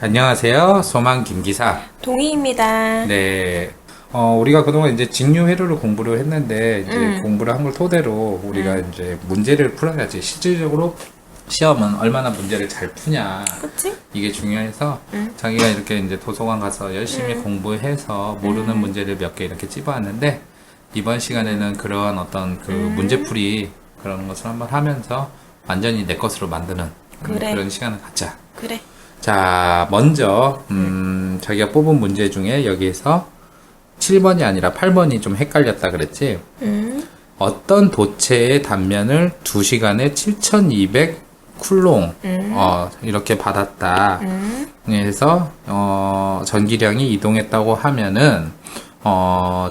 안녕하세요. 소망 김기사. 동희입니다. 네. 우리가 그동안 이제 직류 회로를 공부를 했는데, 이제 공부를 한 걸 토대로 우리가 이제 문제를 풀어야지. 실질적으로 시험은 얼마나 문제를 잘 푸냐. 그치? 이게 중요해서 자기가 이렇게 이제 도서관 가서 열심히 공부해서 모르는 문제를 몇 개 이렇게 찝어왔는데, 이번 시간에는 그런 어떤 그 문제풀이 그런 것을 한번 하면서 완전히 내 것으로 만드는 그래. 그런 시간을 갖자. 그래. 자, 먼저, 자기가 뽑은 문제 중에 여기에서 7번이 아니라 8번이 좀 헷갈렸다 그랬지? 어떤 도체의 단면을 2시간에 7200 쿨롱, 이렇게 받았다. 그래서, 전기량이 이동했다고 하면은,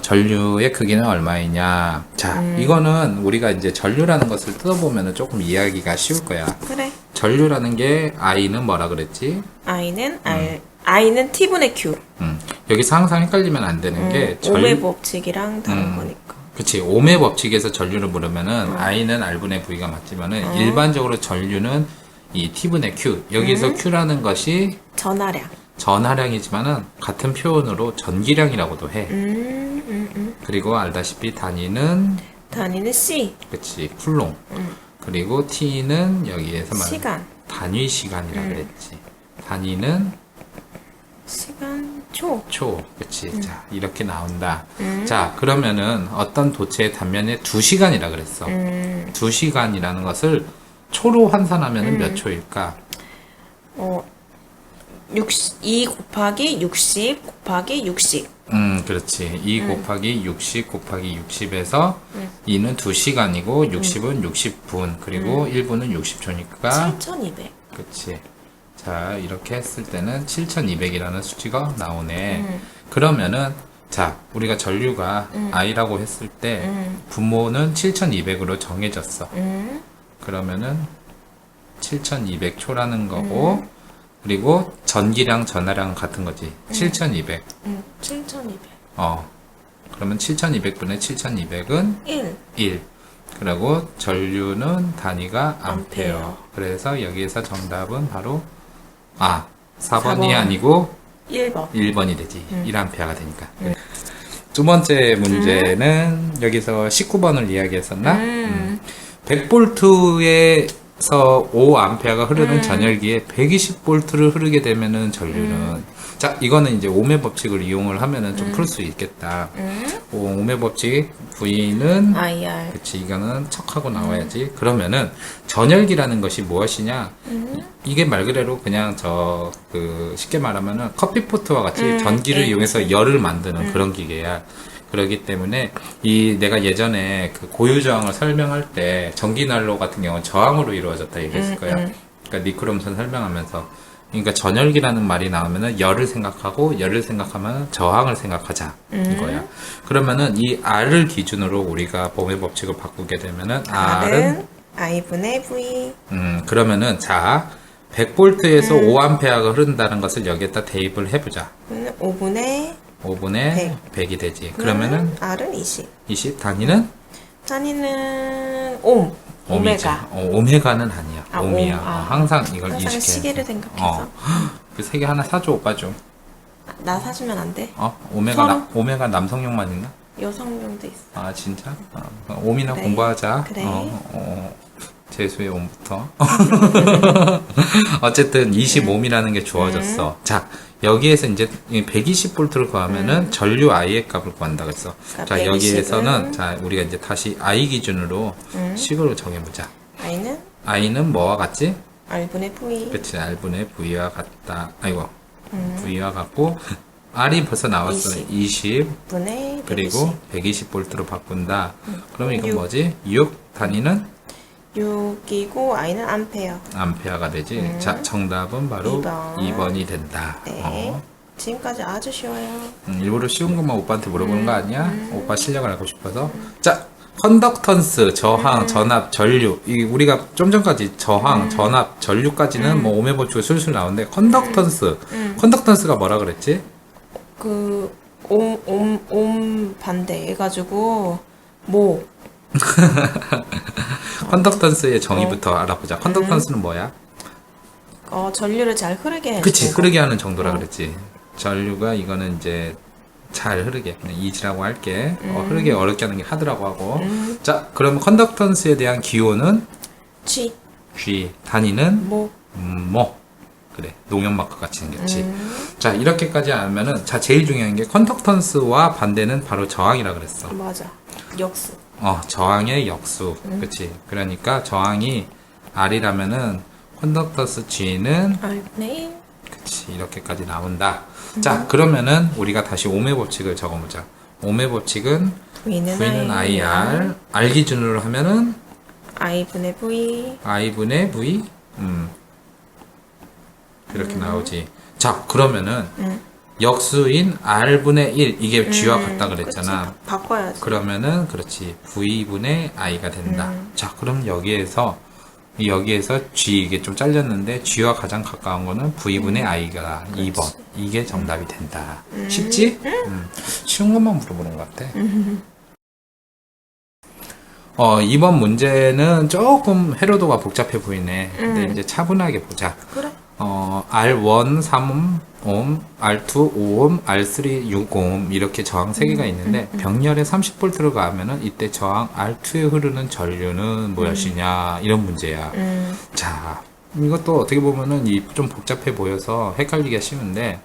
전류의 크기는 얼마이냐. 자, 이거는 우리가 이제 전류라는 것을 뜯어보면은 조금 이해하기가 쉬울 거야. 그래. 전류라는 게 I는 뭐라 그랬지? I는 T분의 Q. 여기서 항상 헷갈리면 안 되는 게 오메 법칙이랑 다른 거니까. 그치. 오메 법칙에서 전류를 물으면은 I는 R분의 V가 맞지만은 일반적으로 전류는 이 T분의 Q. 여기서 Q라는 것이 전하량. 전하량이지만은 같은 표현으로 전기량이라고도 해. 그리고 알다시피 단위는 C. 그치. 쿨롱. 그리고 T는 여기에서 말하는 시간. 단위 시간이라 그랬지. 단위는 시간 초. 초, 그치. 자, 이렇게 나온다. 자, 그러면은 어떤 도체의 단면에 2시간이라 그랬어. 2시간이라는 것을 초로 환산하면은 몇 초일까? 2 곱하기 60 곱하기 60. 그렇지. 2 곱하기 60 곱하기 60에서 2는 2시간이고 60은 60분, 그리고 1분은 60초니까 7200. 그치. 자, 이렇게 했을 때는 7200이라는 수치가 나오네. 그러면은, 자, 우리가 전류가 I라고 했을 때, 분모는 7200으로 정해졌어. 그러면은, 7200초라는 거고, 그리고 전기량, 전하량 같은 거지. 7200. 7200. 그러면 7200분의 7200은 1. 1. 그리고 전류는 단위가 암페어. 암페어. 그래서 여기에서 정답은 바로 4번이 4번. 아니고 1번. 1번이 되지. 1암페어가 되니까. 두 번째 문제는 여기서 19번을 이야기했었나? 100볼트에서 5암페어가 흐르는 전열기에 120볼트를 흐르게 되면은 전류는 자, 이거는 이제 오메 법칙을 이용을 하면은 좀 풀 수 있겠다. 오메 법칙 V는 IR. 그치, 이거는 척하고 나와야지. 그러면은 전열기라는 것이 무엇이냐? 이게 말 그대로 그냥 쉽게 말하면은 커피포트와 같이 전기를 이용해서 열을 만드는 그런 기계야. 그렇기 때문에 내가 예전에 그 고유 저항을 설명할 때 전기난로 같은 경우는 저항으로 이루어졌다 얘기했을 거야. 그러니까 니크롬선 설명하면서. 그러니까 전열기라는 말이 나오면은 열을 생각하고 열을 생각하면 저항을 생각하자 이거야. 그러면은 이 R을 기준으로 우리가 봄의 법칙을 바꾸게 되면은 R은 I분의 V. 그러면은 자 100볼트에서 5암페어가 흐른다는 것을 여기에다 대입을 해보자. 5분의 5분의 100이 되지. 그러면은 R은 20. 20 단위는 단위는 옴. 오메가. 오메가는 아니야. 옴이야. 항상 이걸 항상 인식해. 시계를 생각해서. 그 세 개 하나 사줘, 오빠 좀. 나 사주면 안 돼? 오메가 오메가 남성용만 있나? 여성용도 있어. 아, 진짜? 옴이나 그래. 공부하자. 그래. 재수의 옴부터. 어쨌든 25옴이라는 게 주어졌어. 자, 여기에서 이제 120볼트를 구하면은 전류 I의 값을 구한다 그랬어. 그러니까 자, 120은 여기에서는 자, 우리가 이제 다시 I 기준으로 식으로 정해보자. I는 I는 뭐와 같지? R분의 V. 그치, R분의 V와 같다. 아이고, V와 같고, R이 벌써 나왔어. 20. 분의 그리고 120볼트로 바꾼다. 그러면 이건 6. 뭐지? 6 단위는 6이고 I는 암페어. 암페어가 되지. 자, 정답은 바로 2번. 2번이 된다. 네. 지금까지 아주 쉬워요. 일부러 쉬운 것만 오빠한테 물어보는 거 아니야? 오빠 실력을 알고 싶어서. 자, 컨덕턴스, 저항, 전압, 전류. 우리가 좀 전까지 저항, 전압, 전류까지는 뭐 오메 법칙이 술술 나오는데 컨덕턴스. 컨덕턴스가 뭐라 그랬지? 옴 반대 해가지고 모. 컨덕턴스의 정의부터 알아보자. 컨덕턴스는 뭐야? 전류를 잘 흐르게 해주는 그치, 거. 흐르게 하는 정도라 그랬지. 전류가 이거는 이제 잘 흐르게, 그냥 이지라고 할게. 흐르게 어렵게 하는 게 하드라고 하고. 자, 그럼 컨덕턴스에 대한 기호는 G, G, 단위는 모. 뭐. 그래, 농협 마크 같이 생겼지. 자, 이렇게까지 알면은, 자, 제일 중요한 게 컨덕턴스와 반대는 바로 저항이라 그랬어. 맞아. 역수. 저항의 역수. 그치. 그러니까 저항이 R이라면은 컨덕턴스 G는 R분의 그치, 이렇게까지 나온다. 자, 그러면은 우리가 다시 오음의 법칙을 적어보자. 오음의 법칙은 V는 IR, R 기준으로 하면은 I분의 V. I분의 V, 그렇게 나오지. 자, 그러면은 역수인 R분의 1, 이게 G와 같다 그랬잖아. 그치, 바꿔야지. 그러면은 그렇지, V분의 I가 된다. 자, 그럼 여기에서 G, 이게 좀 잘렸는데 G와 가장 가까운 거는 V분의 I가 2번. 이게 정답이 된다. 쉽지? 쉬운 것만 물어보는 것 같아. 이번 문제는 조금 해로도가 복잡해 보이네. 근데 이제 차분하게 보자. 그래. R1 3오hm, R2 5오hm, R3 6오hm 이렇게 저항 3개가 있는데 병렬에 30V로 가면은 이때 저항 R2에 흐르는 전류는 무엇이냐 이런 문제야. 자, 이것도 어떻게 보면은 좀 복잡해 보여서 헷갈리기가 쉬운데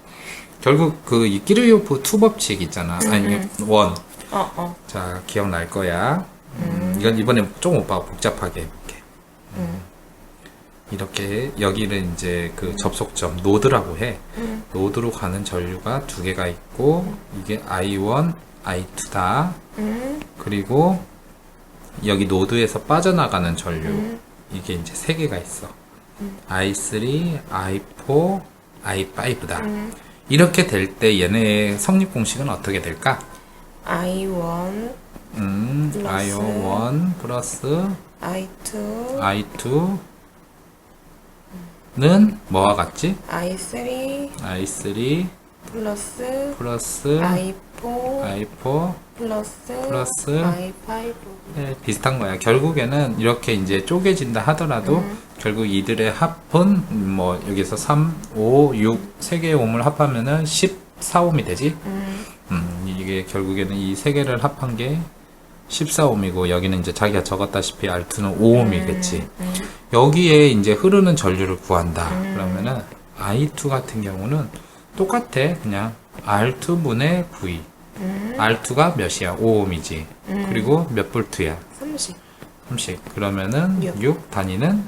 결국 이 키르요프 2 법칙 있잖아. 아니 1. 자, 기억날 거야. 이건 이번에 좀 오빠가 복잡하게 해볼게. 이렇게 여기는 이제 그 접속점 노드라고 해. 노드로 가는 전류가 2개가 있고 이게 I1, I2다. 그리고 여기 노드에서 빠져나가는 전류 이게 이제 3개가 있어. I3, I4, I5다. 이렇게 될 때 얘네의 성립 공식은 어떻게 될까? I1 I1 플러스 I2 I2는 뭐와 같지? I3 I3 플러스 플러스 I4 I4 플러스 I5. 네, 비슷한 거야. 결국에는 이렇게 이제 쪼개진다 하더라도 결국 이들의 합은 뭐 여기서 3, 5, 6 3개의 옴을 합하면은 14옴이 되지. 이게 결국에는 이 3개를 합한 게 14옴이고 여기는 이제 자기가 적었다시피 R2는 5옴이겠지. 여기에 이제 흐르는 전류를 구한다. 그러면은 I2 같은 경우는 똑같아. 그냥 R2분의 V. R2가 몇이야? 5옴이지. 그리고 몇 볼트야? 30 30. 그러면은 6. 6 단위는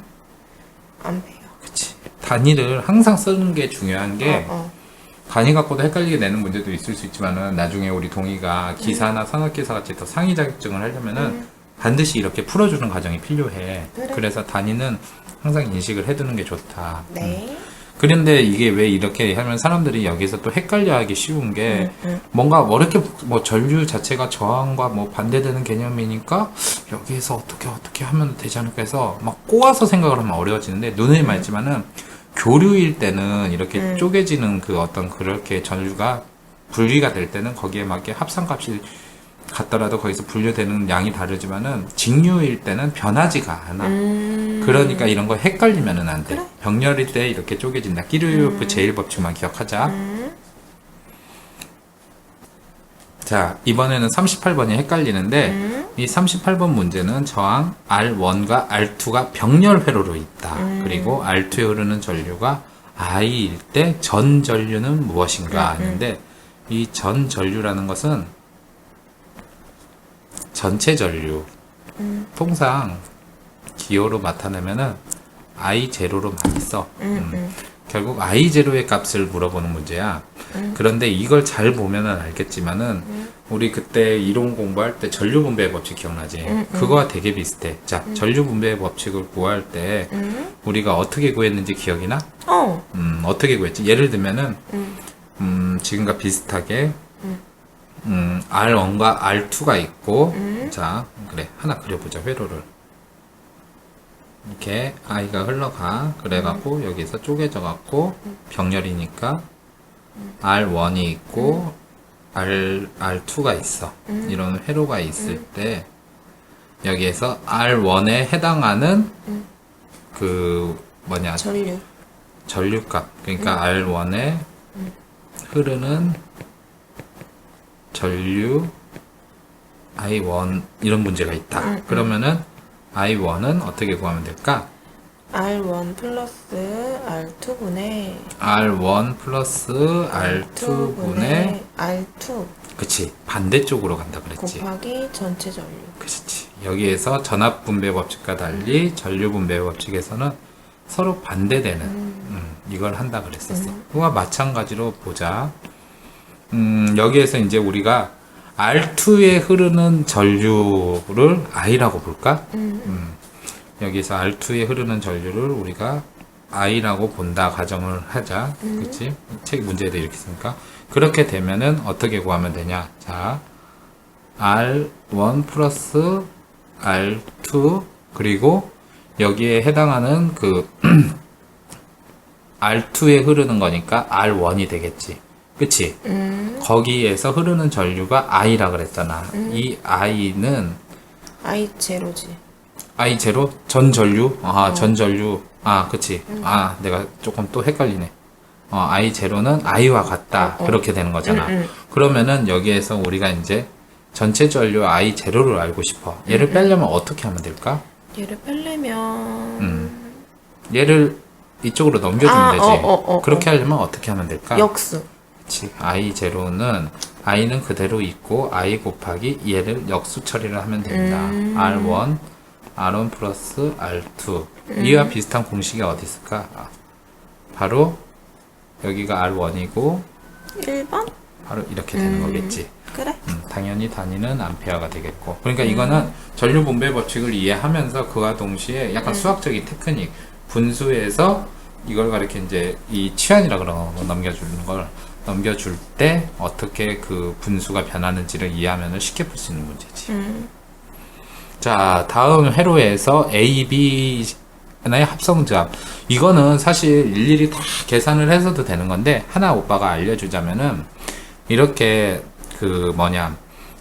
암페어. 그치. 단위를 항상 쓰는 게 중요한 게 단위 갖고도 헷갈리게 내는 문제도 있을 수 있지만은 나중에 우리 동의가 기사나 산업기사 같이 더 상위 자격증을 하려면은 반드시 이렇게 풀어주는 과정이 필요해. 그래. 그래서 단위는 항상 인식을 해두는 게 좋다. 네. 그런데 이게 왜 이렇게 하면 사람들이 여기서 또 헷갈려하기 쉬운 게 뭔가 뭐 이렇게 뭐 전류 자체가 저항과 뭐 반대되는 개념이니까 여기에서 어떻게 하면 되지 않을까 해서 막 꼬아서 생각을 하면 어려워지는데 누누이 말했지만은 교류일 때는 이렇게 쪼개지는 그 어떤 그렇게 전류가 분리가 될 때는 거기에 맞게 합산값이 같더라도 거기서 분류되는 양이 다르지만은 직류일 때는 변하지가 않아. 그러니까 이런 거 헷갈리면은 안 돼. 병렬일 때 이렇게 쪼개진다. 키르요프 제1법칙만 기억하자. 자, 이번에는 38번이 헷갈리는데 이 38번 문제는 저항 R1과 R2가 병렬 회로로 있다. 그리고 R2에 흐르는 전류가 I일 때 전 전류는 무엇인가 하는데 이 전 전류라는 것은 전체 전류. 통상 기호로 나타내면은 I0로 많이 써. 결국 I0의 값을 물어보는 문제야. 그런데 이걸 잘 보면은 알겠지만은 우리 그때 이론 공부할 때 전류 분배의 법칙 기억나지? 그거와 되게 비슷해. 자, 전류 분배의 법칙을 구할 때 우리가 어떻게 구했는지 기억이 나? 어떻게 구했지? 예를 들면은 지금과 비슷하게 R1과 R2가 있고 자, 그래. 하나 그려보자. 회로를. 이렇게 I가 흘러가. 그래갖고 여기서 쪼개져갖고 병렬이니까 R1이 있고 R2가 있어. 이런 회로가 있을 때 여기에서 R1에 해당하는 그 뭐냐 전류값, 그러니까 R1에 흐르는 전류 I1 이런 문제가 있다. 그러면은 I1은 어떻게 구하면 될까? R1 플러스 R2분의 R1 플러스 R2분의 R2 그치, 반대쪽으로 간다 그랬지. 곱하기 전체 전류. 그렇지. 여기에서 전압 분배 법칙과 달리 전류 분배 법칙에서는 서로 반대되는 이걸 한다 그랬었어. 그와 마찬가지로 보자. 여기에서 이제 우리가 R2에 흐르는 전류를 I라고 볼까? 여기서 R2에 흐르는 전류를 우리가 I라고 본다 가정을 하자. 그치? 책 문제에도 이렇게 쓰니까. 그렇게 되면은 어떻게 구하면 되냐? 자, R1 플러스 R2 그리고 여기에 해당하는 그 R2에 흐르는 거니까 R1이 되겠지. 그치? 거기에서 흐르는 전류가 I라 그랬잖아. 이 I는 I0지. I0? 전 전류? 전 전류. 그치. 내가 조금 또 헷갈리네. I0는 I와 같다. 그렇게 되는 거잖아. 그러면은 여기에서 우리가 이제 전체 전류 I0를 알고 싶어. 얘를 빼려면 어떻게 하면 될까? 얘를 빼려면 얘를 이쪽으로 넘겨주면 되지. 그렇게 하려면 어떻게 하면 될까? 역수. 그치. I0는 I는 그대로 있고 I 곱하기 얘를 역수 처리를 하면 됩니다. R1 플러스 R2 이와 비슷한 공식이 어디 있을까? 바로 여기가 R1이고 1번? 바로 이렇게 되는 거겠지. 그래. 당연히 단위는 암페어가 되겠고. 그러니까 이거는 전류 분배 법칙을 이해하면서 그와 동시에 약간 수학적인 테크닉, 분수에서 이걸 가리켜 이제 이 치환이라 그러는 거 넘겨줄 때 어떻게 그 분수가 변하는지를 이해하면 쉽게 풀 수 있는 문제지. 자, 다음 회로에서 A, B 의 합성조합. 이거는 사실 일일이 다 계산을 해서도 되는 건데 하나 오빠가 알려주자면은 이렇게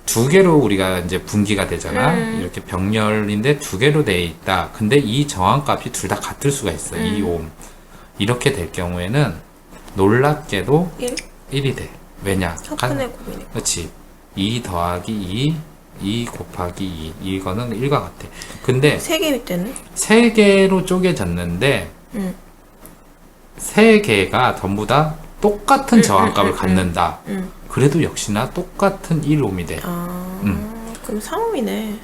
두 개로 우리가 이제 분기가 되잖아. 이렇게 병렬인데 두 개로 돼 있다. 근데 이 저항값이 둘 다 같을 수가 있어. 2옴. 이렇게 될 경우에는 놀랍게도 1이 돼. 왜냐? 합분의 곱이니까. 그렇지. 2 더하기 2 곱하기 2 이거는 1과 같아. 근데 3개 때는? 3개로 쪼개졌는데 3개가 전부 다 똑같은 저항값을 갖는다. 그래도 역시나 똑같은 1옴이 돼. 그럼 3옴이네.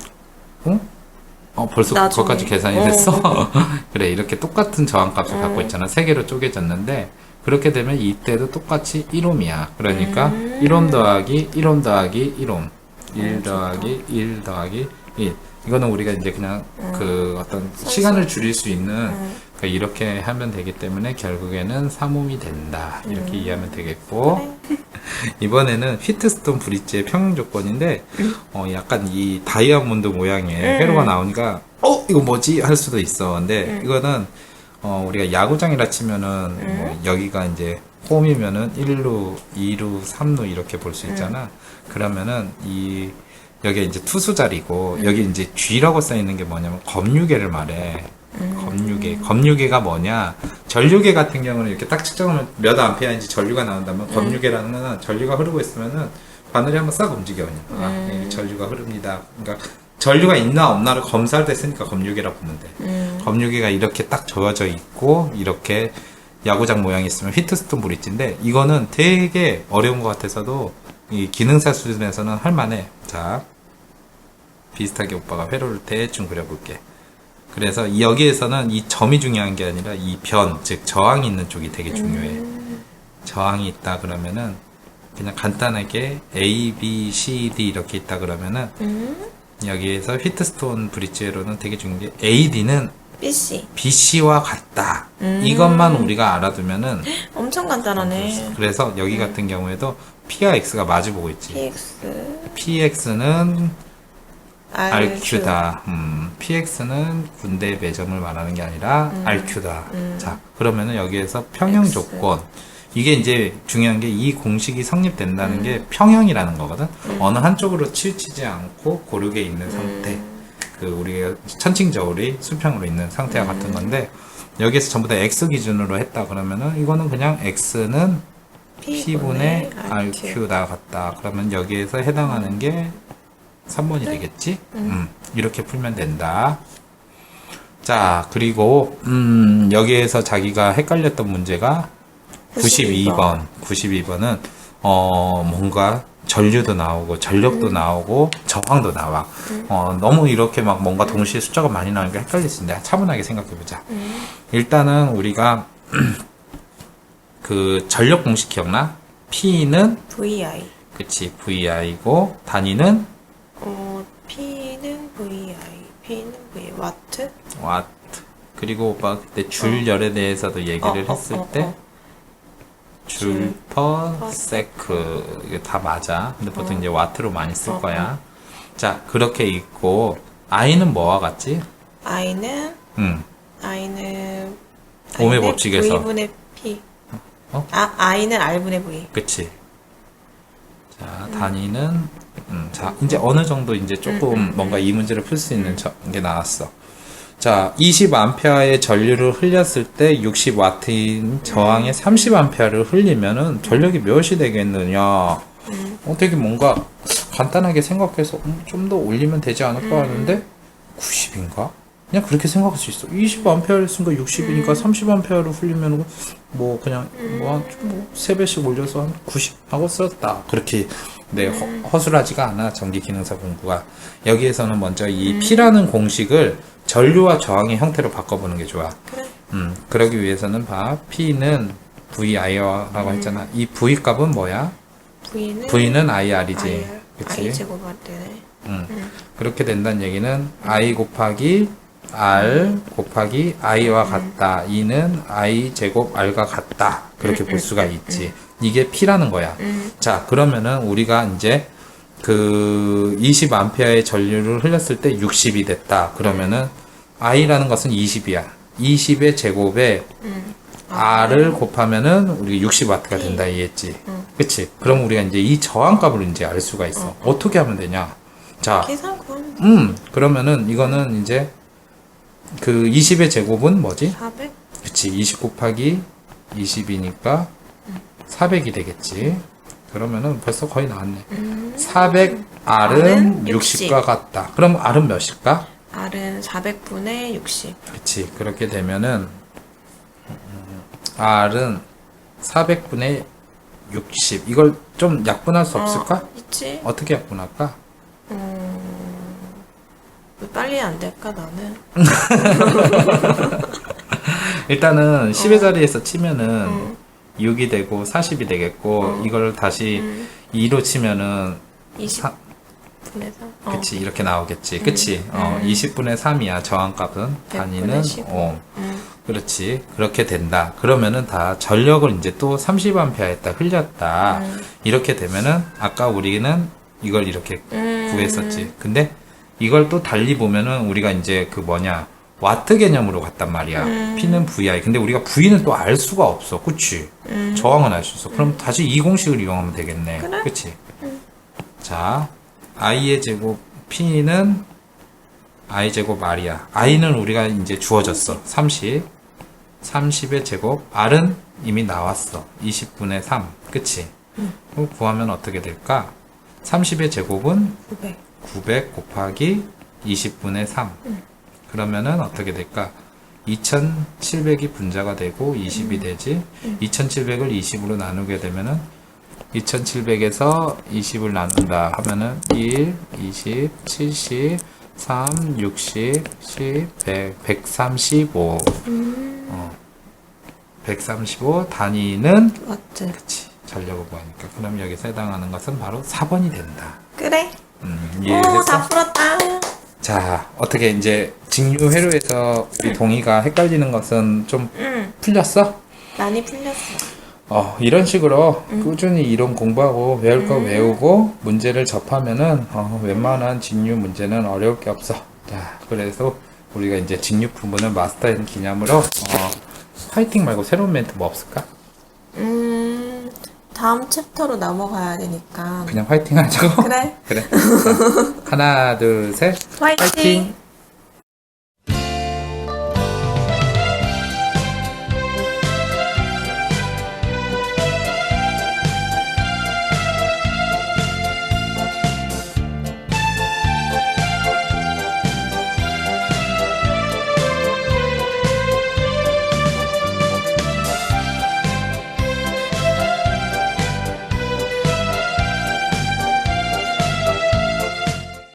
벌써 나중에. 그것까지 계산이 됐어? 그래, 이렇게 똑같은 저항값을 갖고 있잖아. 3개로 쪼개졌는데 그렇게 되면 이때도 똑같이 1옴이야. 그러니까 1옴 더하기 1옴 더하기 1옴 1 더하기 1 더하기 1 이거는 우리가 이제 그냥 그 어떤 시간을 줄일 수 있는 그러니까 이렇게 하면 되기 때문에 결국에는 3옴이 된다. 이렇게 이해하면 되겠고 이번에는 휘트스톤 브릿지의 평형 조건인데 약간 이 다이아몬드 모양의 회로가 나오니까 이거 뭐지? 할 수도 있어. 근데 이거는 우리가 야구장이라 치면은 뭐 여기가 이제 홈이면은 1루, 2루, 3루 이렇게 볼 수 있잖아. 그러면은 여기 이제 투수 자리고 여기 이제 G라고 써 있는 게 뭐냐면 검유계를 말해. 검유계가 뭐냐? 전류계 같은 경우는 이렇게 딱 측정하면 몇 암페어인지 전류가 나온다면 검유계라는 거는 전류가 흐르고 있으면은 바늘이 한번 싹 움직여. 여기 전류가 흐릅니다. 그러니까 전류가 있나 없나를 검사할 때 쓰니까 검유계라고 보면 돼. 검유계가 이렇게 딱 저어져 있고 이렇게 야구장 모양이 있으면 휘트스톤 브릿지인데 이거는 되게 어려운 것 같아서도 이 기능사 수준에서는 할만해. 자, 비슷하게 오빠가 회로를 대충 그려볼게. 그래서 여기에서는 이 점이 중요한 게 아니라 이 변, 즉 저항이 있는 쪽이 되게 중요해. 저항이 있다 그러면은 그냥 간단하게 A, B, C, D 이렇게 있다 그러면은 여기에서 휘트스톤 브릿지로는 되게 중요한 게 AD는 BC. BC와 같다. 이것만 우리가 알아두면은 엄청 간단하네. 그래서 여기 같은 경우에도 P와 X가 마주보고 있지. PX. PX는 RQ. RQ다. PX는 군대 매점을 말하는 게 아니라 RQ다. 자, 그러면은 여기에서 평형 X. 조건. 이게 이제 중요한 게 이 공식이 성립된다는 게 평형이라는 거거든. 어느 한쪽으로 치우치지 않고 고르게 있는 상태. 그 우리가 천칭저울이 수평으로 있는 상태와 같은 건데 여기에서 전부 다 x 기준으로 했다 그러면은 이거는 그냥 x는 p분의 rq다 같다. 그러면 여기에서 해당하는 게 3번이 되겠지? 이렇게 풀면 된다. 자, 그리고 여기에서 자기가 헷갈렸던 문제가 92번. 92번은 뭔가 전류도 나오고 전력도 나오고 저항도 나와. 너무 이렇게 막 뭔가 동시에 숫자가 많이 나오니까 헷갈릴 수 있는데 차분하게 생각해 보자. 일단은 우리가 그 전력 공식 기억나? P는 VI. 그치 VI고 단위는 P는 VI, 와트? 와트. 그리고 오빠 그때 줄열에 대해서도 얘기를 했을 때 줄 퍼 세크 이게 다 맞아. 근데 보통 이제 와트로 많이 쓸 거야. 자, 그렇게 있고 I는 뭐와 같지? I는 오음의 법칙에서 V분의 P. 어? I는 R분의 V. 그치. 자, 단위는 자, 이제 어느 정도 이제 조금 뭔가 이 문제를 풀 수 있는 게 나왔어. 자, 20A의 전류를 흘렸을 때 60W인 저항에 30A를 흘리면은 전력이 몇이 되겠느냐? 되게 뭔가 간단하게 생각해서 좀 더 올리면 되지 않을까 하는데 90인가? 그냥 그렇게 생각할 수 있어. 20A였으니까 60이니까 30A를 흘리면 뭐 그냥 뭐 3배씩 올려서 한 90 하고 썼다. 그렇게 네, 허술하지가 않아. 전기 기능사 공부가. 여기에서는 먼저 이 P라는 공식을 전류와 저항의 형태로 바꿔보는 게 좋아. 그래. 그러기 위해서는 봐. P는 VI라고 했잖아. 이 V 값은 뭐야? V는 IR이지. IR. 그치? I 제곱할 때네. 그렇게 된다는 얘기는 I 곱하기 R 곱하기 I와 같다. E는 I 제곱 R과 같다. 그렇게 볼 수가 있지. 이게 P라는 거야. 자, 그러면은 우리가 이제 그 20A의 전류를 흘렸을 때 60이 됐다. 그러면은 I라는 것은 20이야. 20의 제곱에 R을 곱하면은 우리 60W가 된다 이해했지. 그치? 그럼 우리가 이제 이 저항값을 이제 알 수가 있어. 어떻게 하면 되냐? 자, 계산 구하면 그러면은 이거는 이제 그 20의 제곱은 뭐지? 400? 그치? 20 곱하기 20이니까 400이 되겠지. 그러면은 벌써 거의 나왔네. 400R은 60과 같다. 그럼 R은 몇일까? R은 400분의 60. 그치. 그렇게 되면은 R은 400분의 60. 이걸 좀 약분할 수 없을까? 있지. 어떻게 약분할까? 왜 빨리 안 될까, 나는? 일단은 10의 자리에서 치면은 6이 되고 40이 되겠고 이걸 다시 2로 치면은 20분의 3. 그치 이렇게 나오겠지. 그치? 20분의 3이야 저항값은. 단위는 15. 그렇지. 그렇게 된다. 그러면은 다 전력을 이제 또 30A에다 흘렸다. 이렇게 되면은 아까 우리는 이걸 이렇게 구했었지. 근데 이걸 또 달리 보면은 우리가 이제 그 뭐냐 와트 개념으로 갔단 말이야. P는 VI. 근데 우리가 V는 또 알 수가 없어. 그치? 저항은 알 수 있어. 그럼 다시 이 공식을 이용하면 되겠네. 그래? 그치? 자, I의 제곱 P는 I 제곱 R이야. I는 우리가 이제 주어졌어. 30. 30의 제곱. R은 이미 나왔어. 20분의 3. 그치? 그럼 구하면 어떻게 될까? 30의 제곱은 900 곱하기 20분의 3. 그러면은 어떻게 될까? 2700이 분자가 되고 20이 되지. 2700을 20으로 나누게 되면은 2700에서 20을 나눈다 하면은 1, 20, 70, 3, 60, 10, 100, 135. 135 단위는 와트. 그치. 전력을 구하니까. 그럼 여기서 해당하는 것은 바로 4번이 된다. 그래. 오, 이해했어? 다 풀었다. 자, 어떻게 이제 직류 회로에서 우리 동의가 헷갈리는 것은 좀 풀렸어? 많이 풀렸어. 이런 식으로 꾸준히 이론 공부하고 외울 거 외우고 문제를 접하면은 웬만한 직류 문제는 어려울 게 없어. 자, 그래서 우리가 이제 직류 부분을 마스터한 기념으로 파이팅 말고 새로운 멘트 뭐 없을까? 다음 챕터로 넘어가야 되니까. 그냥 파이팅 하자고? 그래. 그래. 자, 하나, 둘, 셋. 화이팅! 파이팅!